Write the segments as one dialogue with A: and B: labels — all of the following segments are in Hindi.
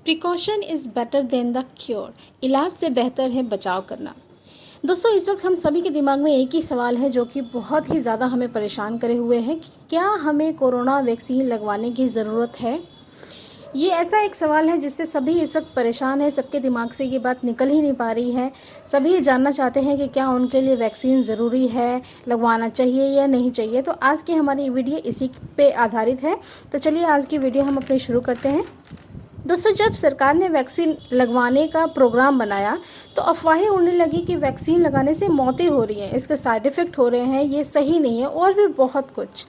A: Precaution is better than the cure. इलाज से बेहतर है बचाव करना। दोस्तों, इस वक्त हम सभी के दिमाग में एक ही सवाल है जो कि बहुत ही ज़्यादा हमें परेशान करे हुए है कि क्या हमें कोरोना वैक्सीन लगवाने की ज़रूरत है। ये ऐसा एक सवाल है जिससे सभी इस वक्त परेशान है। सबके दिमाग से ये बात निकल ही नहीं पा रही है। सभी जानना चाहते हैं कि क्या उनके लिए वैक्सीन ज़रूरी है, लगवाना चाहिए या नहीं चाहिए। तो आज की हमारी वीडियो इसी पे आधारित है। तो चलिए आज की वीडियो हम अपनी शुरू करते हैं। दोस्तों, जब सरकार ने वैक्सीन लगवाने का प्रोग्राम बनाया तो अफवाहें उड़ने लगी कि वैक्सीन लगाने से मौतें हो रही हैं, इसके साइड इफ़ेक्ट हो रहे हैं, ये सही नहीं है और भी बहुत कुछ।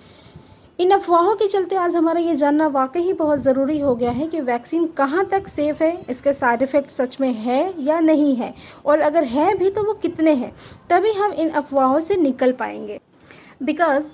A: इन अफवाहों के चलते आज हमारा ये जानना वाकई ही बहुत ज़रूरी हो गया है कि वैक्सीन कहाँ तक सेफ़ है, इसके साइड इफ़ेक्ट सच में है या नहीं है, और अगर है भी तो वो कितने हैं। तभी हम इन अफवाहों से निकल पाएंगे। Because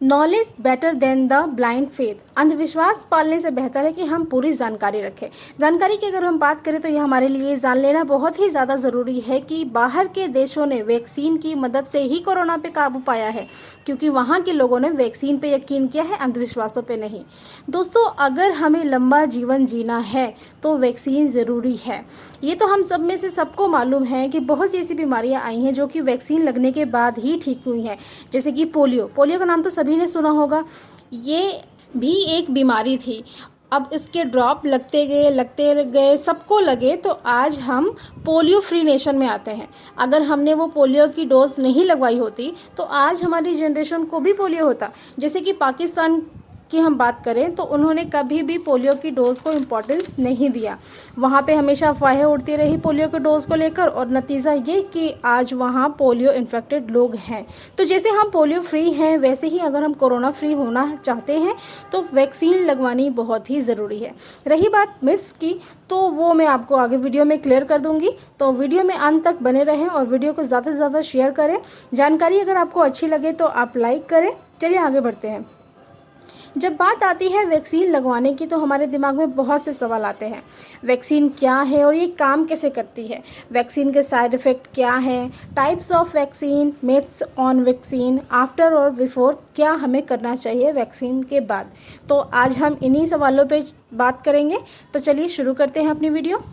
A: knowledge better than the blind faith. अंधविश्वास पालने से बेहतर है कि हम पूरी जानकारी रखें। जानकारी की अगर हम बात करें तो ये हमारे लिए जान लेना बहुत ही ज़्यादा ज़रूरी है कि बाहर के देशों ने वैक्सीन की मदद से ही कोरोना पे काबू पाया है, क्योंकि वहाँ के लोगों ने वैक्सीन पे यकीन किया है, अंधविश्वासों पे नहीं। दोस्तों, अगर हमें लंबा जीवन जीना है तो वैक्सीन ज़रूरी है। ये तो हम सब में से सबको मालूम है कि बहुत सी ऐसी बीमारियाँ आई हैं जो कि वैक्सीन लगने के बाद ही ठीक हुई हैं, जैसे कि पोलियो का नाम तो सभी ने सुना होगा। ये भी एक बीमारी थी। अब इसके ड्रॉप लगते गए सबको लगे तो आज हम पोलियो फ्री नेशन में आते हैं। अगर हमने वो पोलियो की डोज नहीं लगवाई होती तो आज हमारी जनरेशन को भी पोलियो होता। जैसे कि पाकिस्तान की हम बात करें तो उन्होंने कभी भी पोलियो की डोज़ को इम्पोर्टेंस नहीं दिया। वहाँ पे हमेशा अफवाहें उड़ती रही पोलियो के डोज़ को लेकर, और नतीजा ये कि आज वहाँ पोलियो इन्फेक्टेड लोग हैं। तो जैसे हम पोलियो फ्री हैं, वैसे ही अगर हम कोरोना फ्री होना चाहते हैं तो वैक्सीन लगवानी बहुत ही ज़रूरी है। रही बात मिथ्स की, तो वो मैं आपको आगे वीडियो में क्लियर कर दूंगी। तो वीडियो में अंत तक बने रहें और वीडियो को ज़्यादा से ज़्यादा शेयर करें। जानकारी अगर आपको अच्छी लगे तो आप लाइक करें। चलिए आगे बढ़ते हैं। जब बात आती है वैक्सीन लगवाने की तो हमारे दिमाग में बहुत से सवाल आते हैं। वैक्सीन क्या है और ये काम कैसे करती है, वैक्सीन के साइड इफ़ेक्ट क्या हैं, types of vaccine, myths on vaccine, after और बिफोर, क्या हमें करना चाहिए वैक्सीन के बाद। तो आज हम इन्हीं सवालों पे बात करेंगे। तो चलिए शुरू करते हैं अपनी वीडियो।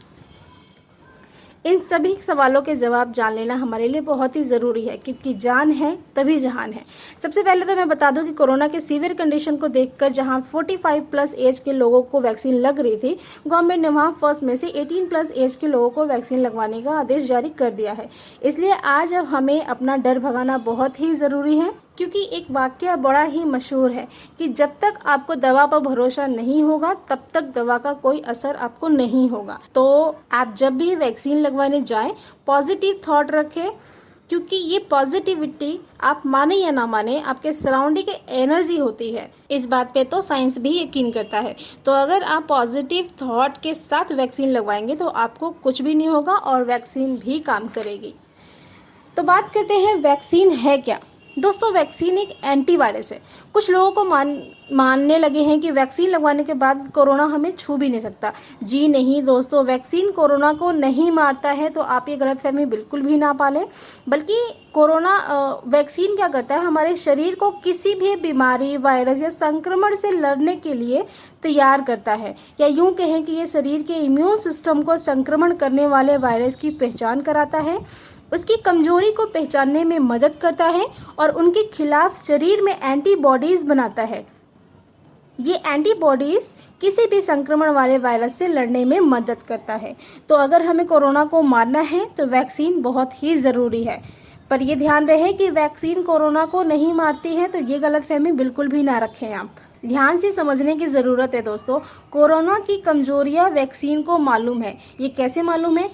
A: इन सभी सवालों के जवाब जान लेना हमारे लिए बहुत ही ज़रूरी है, क्योंकि जान है तभी जहान है। सबसे पहले तो मैं बता दूं कि कोरोना के सीवियर कंडीशन को देखकर जहां 45 प्लस एज के लोगों को वैक्सीन लग रही थी, गवर्नमेंट ने वहां फर्स्ट में से 18 प्लस एज के लोगों को वैक्सीन लगवाने का आदेश जारी कर दिया है। इसलिए आज अब हमें अपना डर भगाना बहुत ही ज़रूरी है, क्योंकि एक वाक्य बड़ा ही मशहूर है कि जब तक आपको दवा पर भरोसा नहीं होगा तब तक दवा का कोई असर आपको नहीं होगा। तो आप जब भी वैक्सीन लगवाने जाएं पॉजिटिव थॉट रखें, क्योंकि ये पॉजिटिविटी, आप माने या ना माने, आपके सराउंडिंग की एनर्जी होती है। इस बात पे तो साइंस भी यकीन करता है। तो अगर आप पॉजिटिव थॉट के साथ वैक्सीन लगवाएंगे तो आपको कुछ भी नहीं होगा और वैक्सीन भी काम करेगी। तो बात करते हैं वैक्सीन है क्या। दोस्तों, वैक्सीन एक एंटीवायरस है। कुछ लोगों को मानने लगे हैं कि वैक्सीन लगवाने के बाद कोरोना हमें छू भी नहीं सकता। जी नहीं दोस्तों, वैक्सीन कोरोना को नहीं मारता है, तो आप ये गलतफहमी बिल्कुल भी ना पालें। बल्कि कोरोना वैक्सीन क्या करता है, हमारे शरीर को किसी भी बीमारी, वायरस या संक्रमण से लड़ने के लिए तैयार करता है, या यूँ कहें कि ये शरीर के इम्यून सिस्टम को संक्रमण करने वाले वायरस की पहचान कराता है, उसकी कमजोरी को पहचानने में मदद करता है और उनके खिलाफ शरीर में एंटीबॉडीज़ बनाता है। ये एंटीबॉडीज़ किसी भी संक्रमण वाले वायरस से लड़ने में मदद करता है। तो अगर हमें कोरोना को मारना है तो वैक्सीन बहुत ही ज़रूरी है। पर यह ध्यान रहे कि वैक्सीन कोरोना को नहीं मारती है, तो ये गलतफहमी बिल्कुल भी ना रखें। आप ध्यान से समझने की ज़रूरत है। दोस्तों, कोरोना की कमजोरियाँ वैक्सीन को मालूम है। ये कैसे मालूम है?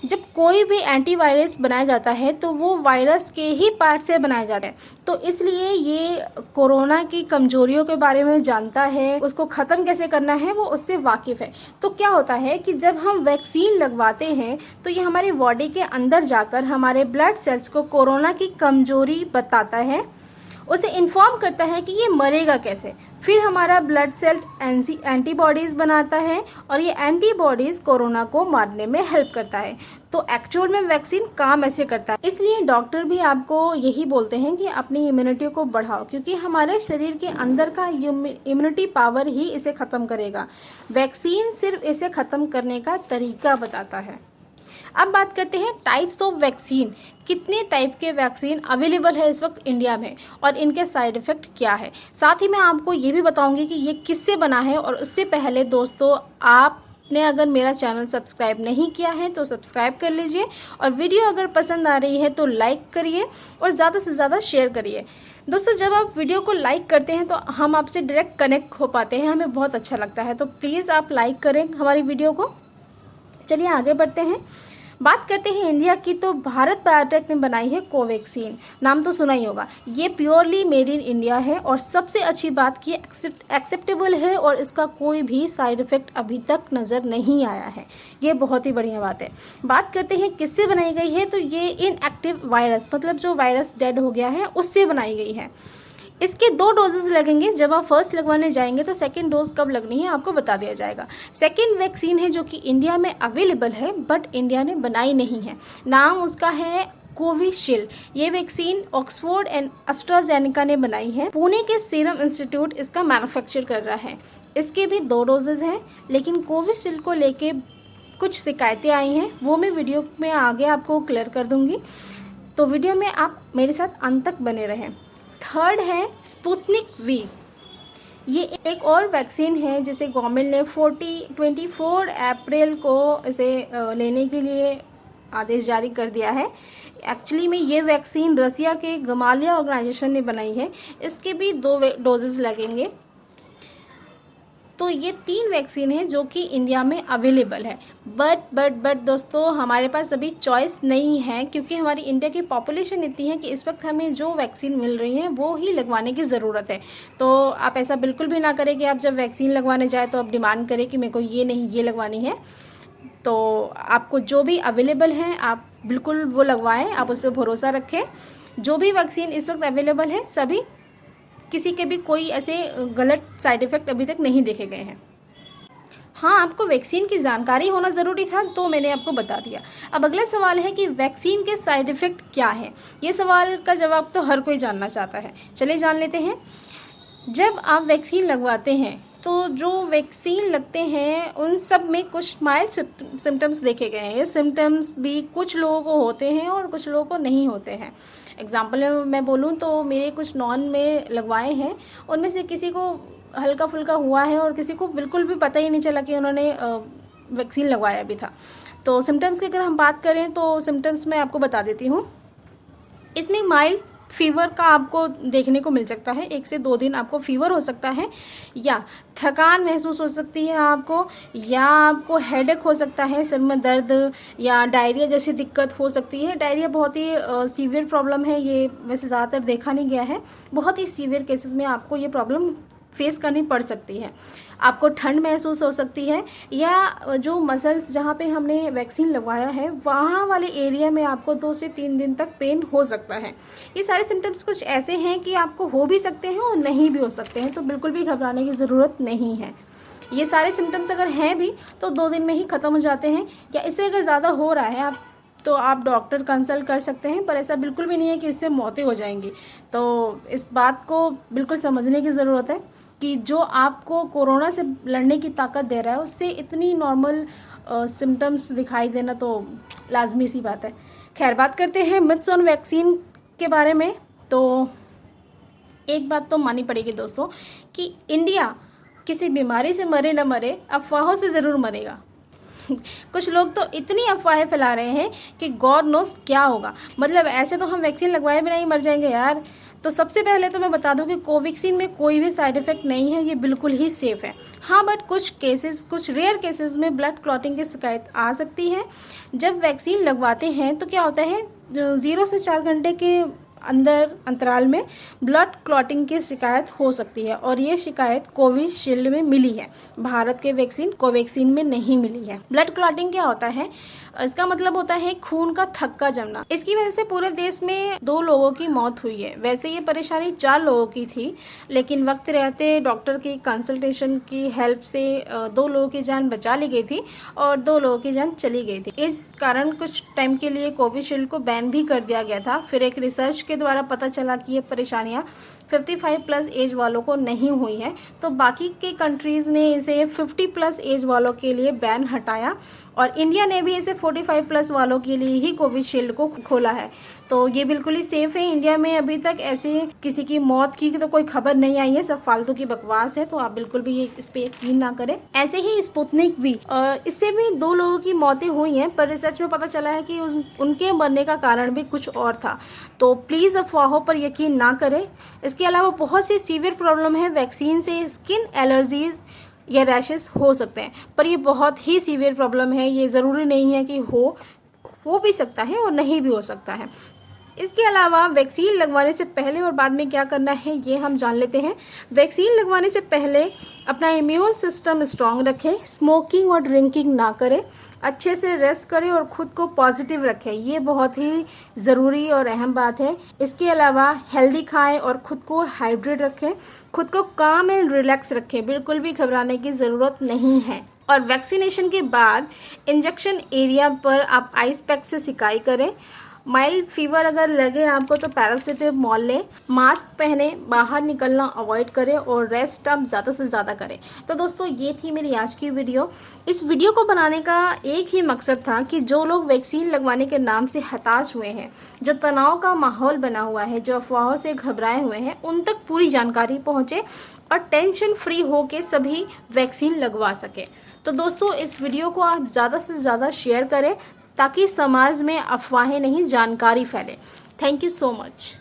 A: जब कोई भी एंटीवायरस बनाया जाता है तो वो वायरस के ही पार्ट से बनाया जाता है, तो इसलिए ये कोरोना की कमजोरियों के बारे में जानता है, उसको ख़त्म कैसे करना है वो उससे वाकिफ़ है। तो क्या होता है कि जब हम वैक्सीन लगवाते हैं तो ये हमारी बॉडी के अंदर जाकर हमारे ब्लड सेल्स को कोरोना की कमजोरी बताता है उसे इन्फॉर्म करता है कि ये मरेगा कैसे। फिर हमारा ब्लड सेल एंटीबॉडीज़ बनाता है और ये एंटीबॉडीज़ कोरोना को मारने में हेल्प करता है। तो एक्चुअल में वैक्सीन काम ऐसे करता है। इसलिए डॉक्टर भी आपको यही बोलते हैं कि अपनी इम्यूनिटी को बढ़ाओ, क्योंकि हमारे शरीर के अंदर का इम्यूनिटी पावर ही इसे ख़त्म करेगा। वैक्सीन सिर्फ इसे ख़त्म करने का तरीका बताता है। अब बात करते हैं टाइप्स ऑफ वैक्सीन। कितने टाइप के वैक्सीन अवेलेबल है इस वक्त इंडिया में और इनके साइड इफ़ेक्ट क्या है। साथ ही मैं आपको ये भी बताऊंगी कि ये किससे बना है। और उससे पहले दोस्तों, आपने अगर मेरा चैनल सब्सक्राइब नहीं किया है तो सब्सक्राइब कर लीजिए, और वीडियो अगर पसंद आ रही है तो लाइक करिए और ज़्यादा से ज़्यादा शेयर करिए। दोस्तों, जब आप वीडियो को लाइक करते हैं तो हम आपसे डायरेक्ट कनेक्ट हो पाते हैं, हमें बहुत अच्छा लगता है। तो प्लीज़ आप लाइक करें हमारी वीडियो को। चलिए आगे बढ़ते हैं। बात करते हैं इंडिया की, तो भारत बायोटेक ने बनाई है कोवैक्सीन। नाम तो सुना ही होगा। ये प्योरली मेड इन इंडिया है और सबसे अच्छी बात कि एक्सेप्टेबल है और इसका कोई भी साइड इफ़ेक्ट अभी तक नज़र नहीं आया है। ये बहुत ही बढ़िया बात है। बात करते हैं किससे बनाई गई है, तो ये इनएक्टिव वायरस, मतलब जो वायरस डेड हो गया है उससे बनाई गई है। इसके 2 डोजेस लगेंगे। जब आप फर्स्ट लगवाने जाएंगे तो सेकंड डोज कब लगनी है आपको बता दिया जाएगा। सेकंड वैक्सीन है जो कि इंडिया में अवेलेबल है बट इंडिया ने बनाई नहीं है। नाम उसका है कोविशील्ड। ये वैक्सीन ऑक्सफोर्ड एंड एस्ट्राजेनेका ने बनाई है। पुणे के सीरम इंस्टीट्यूट इसका मैन्युफैक्चर कर रहा है। इसके भी 2 डोजेज हैं, लेकिन कोविशील्ड को लेके कुछ शिकायतें आई हैं, वो मैं वीडियो में आगे आपको क्लियर कर दूँगी। तो वीडियो में आप मेरे साथ अंत तक बने रहें। थर्ड है स्पुतनिक वी। ये एक और वैक्सीन है जिसे गवर्नमेंट ने 24 अप्रैल को इसे लेने के लिए आदेश जारी कर दिया है। एक्चुअली में ये वैक्सीन रसिया के गमालिया ऑर्गेनाइजेशन ने बनाई है। इसके भी 2 डोजेस लगेंगे। तो ये 3 वैक्सीन हैं जो कि इंडिया में अवेलेबल है। बट दोस्तों, हमारे पास अभी चॉइस नहीं है, क्योंकि हमारी इंडिया की पॉपुलेशन इतनी है कि इस वक्त हमें जो वैक्सीन मिल रही है वो ही लगवाने की ज़रूरत है। तो आप ऐसा बिल्कुल भी ना करें कि आप जब वैक्सीन लगवाने जाए तो आप डिमांड करें कि मेरे को ये नहीं ये लगवानी है। तो आपको जो भी अवेलेबल है आप बिल्कुल वो लगवाएँ, आप उस पर भरोसा रखें। जो भी वैक्सीन इस वक्त अवेलेबल है सभी, किसी के भी कोई ऐसे गलत साइड इफ़ेक्ट अभी तक नहीं देखे गए हैं। हाँ, आपको वैक्सीन की जानकारी होना ज़रूरी था तो मैंने आपको बता दिया। अब अगला सवाल है कि वैक्सीन के साइड इफ़ेक्ट क्या है। ये सवाल का जवाब तो हर कोई जानना चाहता है। चलिए जान लेते हैं। जब आप वैक्सीन लगवाते हैं तो जो वैक्सीन लगते हैं उन सब में कुछ माइल्ड सिम्टम्स देखे गए हैं। ये सिम्टम्स भी कुछ लोगों को होते हैं और कुछ लोगों को नहीं होते हैं। एग्जाम्पल में मैं बोलूँ तो मेरे कुछ नॉन में लगवाए हैं, उनमें से किसी को हल्का फुल्का हुआ है और किसी को बिल्कुल भी पता ही नहीं चला कि उन्होंने वैक्सीन लगवाया भी था। तो सिम्टम्स की अगर हम बात करें तो सिम्टम्स मैं आपको बता देती हूँ। इसमें माइल्ड फीवर का आपको देखने को मिल सकता है। 1 से 2 दिन आपको फीवर हो सकता है, या थकान महसूस हो सकती है आपको, या आपको हेडेक हो सकता है, सिर में दर्द, या डायरिया जैसी दिक्कत हो सकती है। डायरिया बहुत ही सीवियर प्रॉब्लम है। ये वैसे ज़्यादातर देखा नहीं गया है। बहुत ही सीवियर केसेस में आपको ये प्रॉब्लम फेस करनी पड़ सकती है। आपको ठंड महसूस हो सकती है, या जो मसल्स जहाँ पे हमने वैक्सीन लगवाया है वहाँ वाले एरिया में आपको 2 से 3 दिन तक पेन हो सकता है। ये सारे सिम्टम्स कुछ ऐसे हैं कि आपको हो भी सकते हैं और नहीं भी हो सकते हैं, तो बिल्कुल भी घबराने की ज़रूरत नहीं है। ये सारे सिम्टम्स अगर हैं भी तो 2 दिन में ही ख़त्म हो जाते हैं, या इससे अगर ज़्यादा हो रहा है तो आप डॉक्टर कंसल्ट कर सकते हैं, पर ऐसा बिल्कुल भी नहीं है कि इससे मौतें हो जाएंगी। तो इस बात को बिल्कुल समझने की ज़रूरत है कि जो आपको कोरोना से लड़ने की ताकत दे रहा है उससे इतनी नॉर्मल सिम्टम्स दिखाई देना तो लाजमी सी बात है। खैर, बात करते हैं मिथ्स ऑन वैक्सीन के बारे में। तो एक बात तो माननी पड़ेगी दोस्तों कि इंडिया किसी बीमारी से मरे न मरे, अफवाहों से ज़रूर मरेगा। कुछ लोग तो इतनी अफवाहें फैला रहे हैं कि गॉड नोस क्या होगा। मतलब ऐसे तो हम वैक्सीन लगवाए बिना ही मर जाएंगे यार। तो सबसे पहले तो मैं बता दूं कि कोवैक्सीन में कोई भी साइड इफ़ेक्ट नहीं है, ये बिल्कुल ही सेफ़ है। हाँ, बट कुछ रेयर केसेस में ब्लड क्लॉटिंग की शिकायत आ सकती है। जब वैक्सीन लगवाते हैं तो क्या होता है, 0 से 4 घंटे के अंदर अंतराल में ब्लड क्लॉटिंग की शिकायत हो सकती है और ये शिकायत कोविशील्ड में मिली है, भारत के वैक्सीन कोवैक्सीन में नहीं मिली है। ब्लड क्लॉटिंग क्या होता है? इसका मतलब होता है खून का थक्का जमना। इसकी वजह से पूरे देश में 2 लोगों की मौत हुई है। वैसे ये परेशानी 4 लोगों की थी, लेकिन वक्त रहते डॉक्टर की कंसल्टेशन की हेल्प से 2 लोगों की जान बचा ली गई थी और 2 लोगों की जान चली गई थी। इस कारण कुछ टाइम के लिए कोविशील्ड को बैन भी कर दिया गया था। फिर एक रिसर्च के द्वारा पता चला कि ये परेशानियाँ 55+ एज वालों को नहीं हुई हैं, तो बाकी के कंट्रीज़ ने इसे 50+ एज वालों के लिए बैन हटाया और इंडिया ने भी इसे 45+ वालों के लिए ही कोविशील्ड को खोला है। तो ये बिल्कुल ही सेफ़ है। इंडिया में अभी तक ऐसे किसी की मौत की तो कोई खबर नहीं आई है, सब फालतू की बकवास है, तो आप बिल्कुल भी इस पे यकीन ना करें। ऐसे ही स्पुतनिक वी, इससे भी 2 लोगों की मौतें हुई हैं, पर रिसर्च में पता चला है कि उनके मरने का कारण भी कुछ और था। तो प्लीज़ अफवाहों पर यकीन ना करें। इसके अलावा बहुत सी सीवियर प्रॉब्लम है। वैक्सीन से स्किन एलर्जीज या रैशेस हो सकते हैं, पर ये बहुत ही सीवियर प्रॉब्लम है। ये ज़रूरी नहीं है कि हो भी सकता है और नहीं भी हो सकता है। इसके अलावा वैक्सीन लगवाने से पहले और बाद में क्या करना है ये हम जान लेते हैं। वैक्सीन लगवाने से पहले अपना इम्यून सिस्टम स्ट्रांग रखें, स्मोकिंग और ड्रिंकिंग ना करें, अच्छे से रेस्ट करें और ख़ुद को पॉजिटिव रखें। ये बहुत ही ज़रूरी और अहम बात है। इसके अलावा हेल्दी खाएं और ख़ुद को हाइड्रेट रखें, खुद को काम एंड रिलैक्स रखें, बिल्कुल भी घबराने की ज़रूरत नहीं है। और वैक्सीनेशन के बाद इंजेक्शन एरिया पर आप आइस पैक से सिकाई करें। माइल्ड फीवर अगर लगे आपको तो पैरासिटामोल लें। मास्क पहने, बाहर निकलना अवॉइड करें और रेस्ट आप ज़्यादा से ज़्यादा करें। तो दोस्तों ये थी मेरी आज की वीडियो। इस वीडियो को बनाने का एक ही मकसद था कि जो लोग वैक्सीन लगवाने के नाम से हताश हुए हैं, जो तनाव का माहौल बना हुआ है, जो अफवाहों से घबराए हुए हैं, उन तक पूरी जानकारी पहुँचे और टेंशन फ्री हो के सभी वैक्सीन लगवा सकें। तो दोस्तों इस वीडियो को आप ज़्यादा से ज़्यादा शेयर करें ताकि समाज में अफवाहें नहीं जानकारी फैले। Thank you so much.